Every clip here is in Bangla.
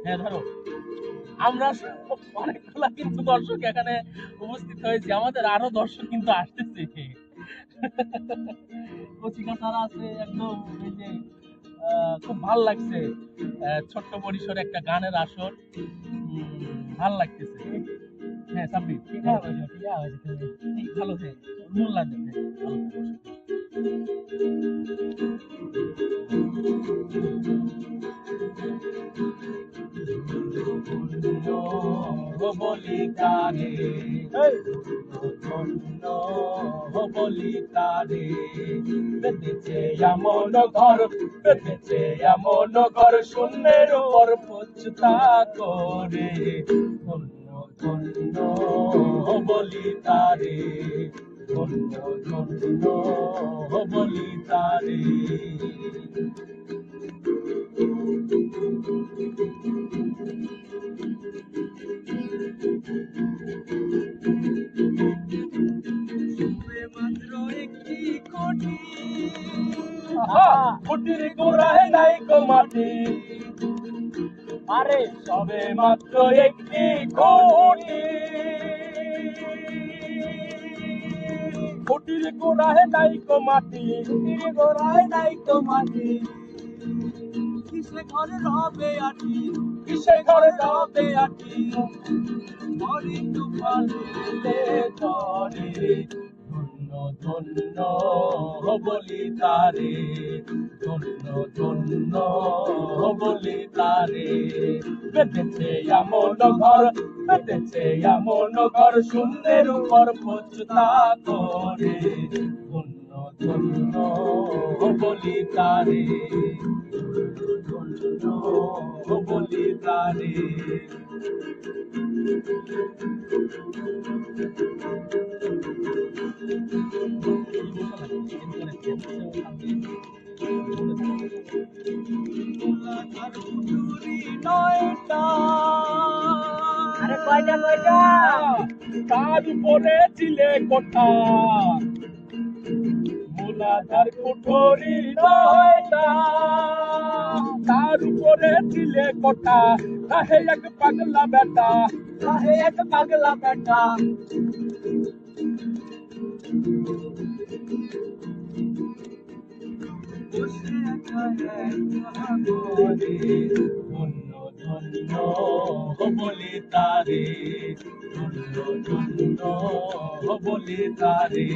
হ্যাঁ ধরো, আমরা অনেকগুলা কিন্তু দর্শক এখানে উপস্থিত হয়েছি, আমাদের আরো দর্শক কিন্তু আসতেছে। কচিকাচারা আছে একদম, এই যে খুব ভাল লাগছে। ছোট্ট পরিসরে একটা গানের আসর, ভাল লাগতেছে। হ্যাঁ সাব্বির ঠিক আছে, ভালো, হ্যাঁ মোল্লা দেন, হ্যাঁ ভালো থাকো। বলিতারে ধন্য বলিতারে, পেতেছে এমন ঘর, পেতেছে এমন ঘর শূন্যের উপর পচতা করে, ধন্য ধন্য বলিতারে, ধন্য ধন্য বলিতারে। কুটির গোড়ায় নাই গো মাটি, আরে সবে মাত্র একটি খুঁটি, কুটির গোড়ায় নাই গো মাটি, কুটির গোড়ায় নাই গো মাটি, কিসে ঘরে রবে আটি, কিসে ঘরে রবে আটি, মরি তুফানে ঝরে, ধন্য ধন্য বলিতারে, ধন্য ধন্য বলিতারে, পেতেছে এমন ঘর, পেতেছে এমন ঘর শূন্যের উপর পচতা করে, ধন্য ধন্য বলিতারে, ধন্য বলিতারে। আরে কয়টা কয়টা? তার উপরে ছিলে কোঠা, মূলাধার কুঠুরি নয়টা, তার উপরে ছিলে কোঠা, রাহে এক পাগলা বেটা, রাহে এক পাগলা বেটা, ধন্য ধন্য বলিতারে, ধন্য ধন্য বলিতারে,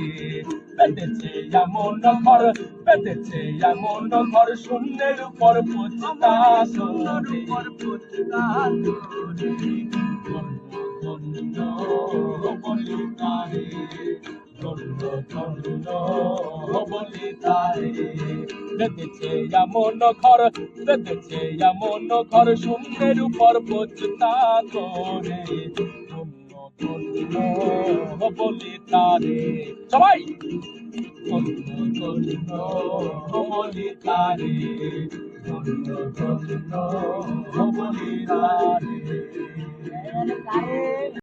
পেতেছে এমন ঘর, পেতেছে এমন ঘর শূন্যের উপর পচতা করে, ধন্য বলিতারে, ধন্য ধন্য বলিতারে, পেতেছে এমন ঘর, পেতেছে এমন ঘর শূন্যের উপর পচতা করে, ধন্য ধন্য বলিতারে। সবাই ধন্য ধন্য বলিতারে, ধন্য ধন্য বলিতারে।